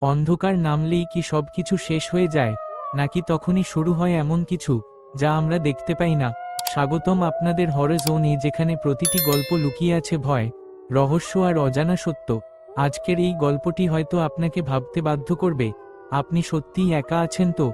অন্ধকার নামলেই কি সবকিছু শেষ হয়ে যায়, নাকি তখনই শুরু হয় এমন কিছু যা আমরা দেখতে পাই না? স্বাগতম আপনাদের হরর জোনে, যেখানে প্রতিটি গল্প লুকিয়ে আছে ভয়, রহস্য আর অজানা সত্য। আজকের এই গল্পটি হয়তো আপনাকে ভাবতে বাধ্য করবে, আপনি সত্যিই একা আছেন তো?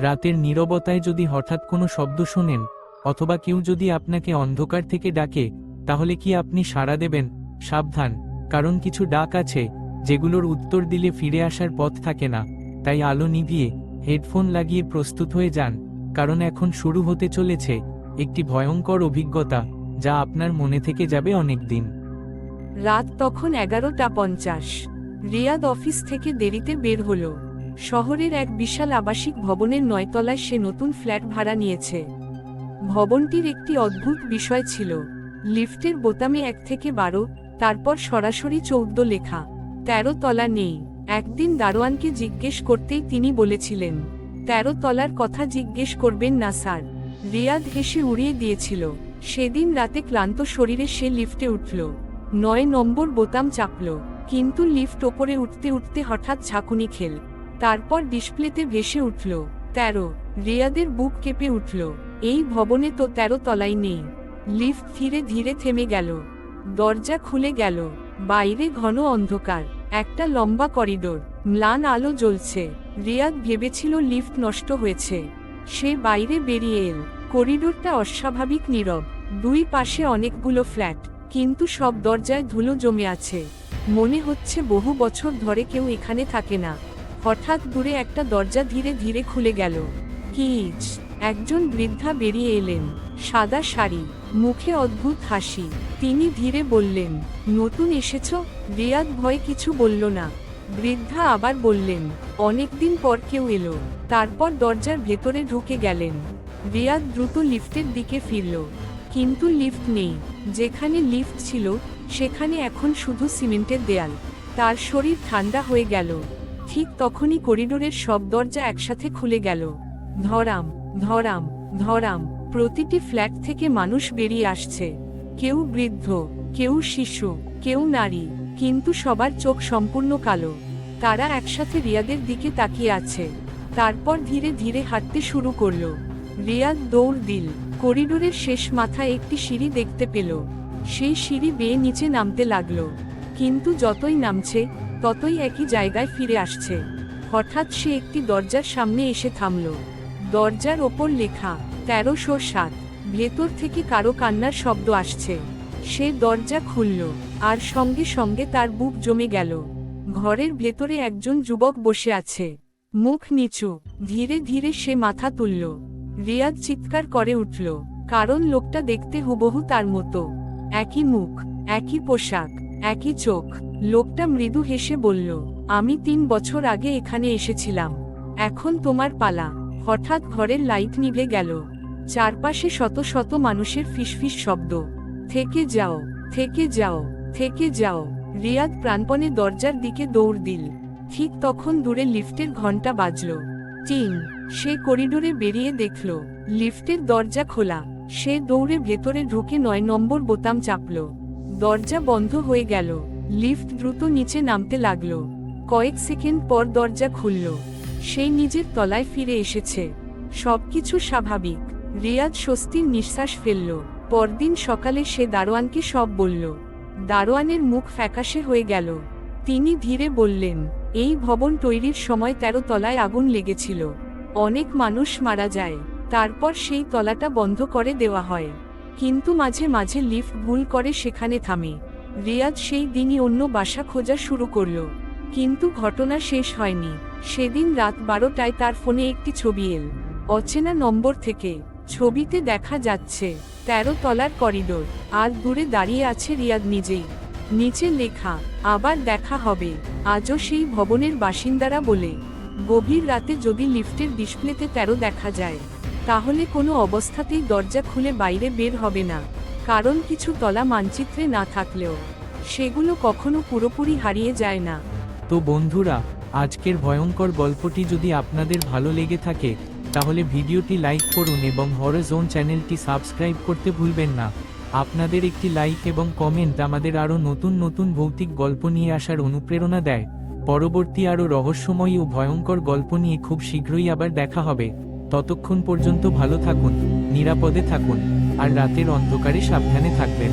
রাতের নীরবতায় যদি হঠাৎ কোনো শব্দ শোনেন, অথবা কেউ যদি আপনাকে অন্ধকার থেকে ডাকে, তাহলে কি আপনি সাড়া দেবেন? সাবধান, কারণ কিছু ডাক আছে যেগুলোর উত্তর দিলে ফিরে আসার পথ থাকে না। তাই আলো নিভিয়ে হেডফোন লাগিয়ে প্রস্তুত হয়ে যান, কারণ এখন শুরু হতে চলেছে একটি ভয়ঙ্কর অভিজ্ঞতা যা আপনার মনে থেকে যাবে অনেক দিন। রাত তখন 11:50। রিয়াদ অফিস থেকে দেরিতে বের হলো। শহরের এক বিশাল আবাসিক ভবনের 9 তলায় সে নতুন ফ্ল্যাট ভাড়া নিয়েছে। ভবনটির একটি অদ্ভুত বিষয় ছিল, লিফটের বোতামে 1 থেকে 12, তারপর সরাসরি 14 লেখা। 13 তলা নেই। একদিন দারোয়ানকে জিজ্ঞেস করতেই তিনি বলেছিলেন, 13 তলার কথা জিজ্ঞেস করবেন না স্যার। রিয়াদ হেসে উড়িয়ে দিয়েছিল। সেদিন রাতে ক্লান্ত শরীরে সে লিফটে উঠল। 9 নম্বর বোতাম চাপল, কিন্তু লিফট ওপরে উঠতে উঠতে হঠাৎ ঝাঁকুনি খেল। তারপর ডিসপ্লেতে ভেসে উঠল 13। রিয়াদের বুক কেঁপে উঠল। এই ভবনে তো 13 তলাই নেই। লিফট ধীরে ধীরে থেমে গেল। দরজা খুলে গেল। বাইরে ঘন অন্ধকার। একটা লম্বা করিডোর, ম্লান আলো জ্বলছে। রিয়াদ ভেবেছিল লিফট নষ্ট হয়েছে। সে বাইরে বেরিয়ে এল। করিডোরটা অস্বাভাবিক নীরব। দুই পাশে অনেকগুলো ফ্ল্যাট, কিন্তু সব দরজায় ধুলো জমে আছে। মনে হচ্ছে বহু বছর ধরে কেউ এখানে থাকে না। হঠাৎ দূরে একটা দরজা ধীরে ধীরে খুলে গেল। কিচ! একজন বৃদ্ধা বেরিয়ে এলেন। সাদা শাড়ি, মুখে অদ্ভুত হাসি। তিনি ধীরে বললেন, নতুন এসেছ? রিয়াদ ভয়ে কিছু বলল না। বৃদ্ধা আবার বললেন, অনেকদিন পর কেউ এলো। তারপর দরজার ভেতরে ঢুকে গেলেন। রিয়াদ দ্রুত লিফটের দিকে ফিরল, কিন্তু লিফট নেই। যেখানে লিফট ছিল সেখানে এখন শুধু সিমেন্টের দেয়াল। তার শরীর ঠান্ডা হয়ে গেল। ঠিক তখনই করিডোরের সব দরজা একসাথে খুলে গেল। ধরাম, ধরাম, ধরাম। প্রতিটি ফ্ল্যাট থেকে মানুষ বেরিয়ে আসছে। কেউ বৃদ্ধ, কেউ শিশু, কেউ নারী, কিন্তু সবার চোখ সম্পূর্ণ কালো। তারা একসাথে রিয়াদের দিকে তাকিয়ে আছে। তারপর ধীরে ধীরে হাঁটতে শুরু করল। রিয়াদ দৌড় দিল। করিডোরের শেষ মাথায় একটি সিঁড়ি দেখতে পেল। সেই সিঁড়ি বেয়ে নিচে নামতে লাগলো, কিন্তু যতই নামছে ততই একই জায়গায় ফিরে আসছে। হঠাৎ সে একটি দরজার সামনে এসে থামল। দরজার ওপর লেখা 1307। ভেতর থেকে কারো কান্নার শব্দ আসছে। সে দরজা খুলল, আর সঙ্গে সঙ্গে তার বুক জমে গেল। ঘরের ভেতরে একজন যুবক বসে আছে, মুখ নিচু। ধীরে ধীরে সে মাথা তুলল। রিয়াদ চিৎকার করে উঠল, কারণ লোকটা দেখতে হুবহু তার মতো। একই মুখ, একই পোশাক, একই চোখ। লোকটা মৃদু হেসে বলল, আমি 3 বছর আগে এখানে এসেছিলাম। এখন তোমার পালা। হঠাৎ ঘরের লাইট নিভে গেল। চারপাশে শত শত মানুষের ফিসফিস শব্দ। থেকে যাও, থেকে যাও, থেকে যাও। রিয়াদ প্রাণপণে দরজার দিকে দৌড় দিল। ঠিক তখন দূরে লিফটের ঘন্টা বাজল। টিং! সে করিডোরে বেরিয়ে দেখল লিফটের দরজা খোলা। সে দৌড়ে ভেতরে ঢুকে 9 নম্বর বোতাম চাপল। দরজা বন্ধ হয়ে গেল। লিফট দ্রুত নিচে নামতে লাগল। কয়েক সেকেন্ড পর দরজা খুলল। সে নিজের তলায় ফিরে এসেছে। সবকিছু স্বাভাবিক। রিয়াদ স্বস্তির নিঃশ্বাস ফেলল। পরদিন সকালে সে দারোয়ানকে সব বলল। দারোয়ানের মুখ ফ্যাকাশে হয়ে গেল। তিনি ধীরে বললেন, এই ভবন তৈরির সময় 13 তলায় আগুন লেগেছিল। অনেক মানুষ মারা যায়। তারপর সেই তলাটা বন্ধ করে দেওয়া হয়, কিন্তু মাঝে মাঝে লিফট ভুল করে সেখানে থামে। রিয়াদ সেই দিনই অন্য বাসা খোঁজা শুরু করল। কিন্তু ঘটনা শেষ হয়নি। সেদিন রাত 12টায় তার ফোনে একটি ছবি এল, অচেনা নম্বর থেকে। ছবিতে দেখা যাচ্ছে 13 তলার করিডোর, আর দূরে দাঁড়িয়ে আছে রিয়াদ নিজেই। নিচে লেখা, আবার দেখা হবে। আজও সেই ভবনের বাসিন্দারা বলে, গভীর রাতে যদি লিফটের ডিসপ্লেতে 13 দেখা যায়, তাহলে কোনো অবস্থাতেই দরজা খুলে বাইরে বের হবে না। কারণ কিছু তলা মানচিত্রে না থাকলেও সেগুলো কখনো পুরোপুরি হারিয়ে যায় না। তো বন্ধুরা, আজকের ভয়ঙ্কর গল্পটি যদি আপনাদের ভালো লেগে থাকে, তাহলে ভিডিওটি লাইক করুন এবং হরর জোন চ্যানেলটি সাবস্ক্রাইব করতে ভুলবেন না। আপনাদের একটি লাইক এবং কমেন্ট আমাদের আরও নতুন নতুন ভৌতিক গল্প নিয়ে আসার অনুপ্রেরণা দেয়। পরবর্তী আরও রহস্যময় ও ভয়ঙ্কর গল্প নিয়ে খুব শীঘ্রই আবার দেখা হবে। ততক্ষণ পর্যন্ত ভালো থাকুন, নিরাপদে থাকুন, আর রাতের অন্ধকারে সাবধানে থাকবেন।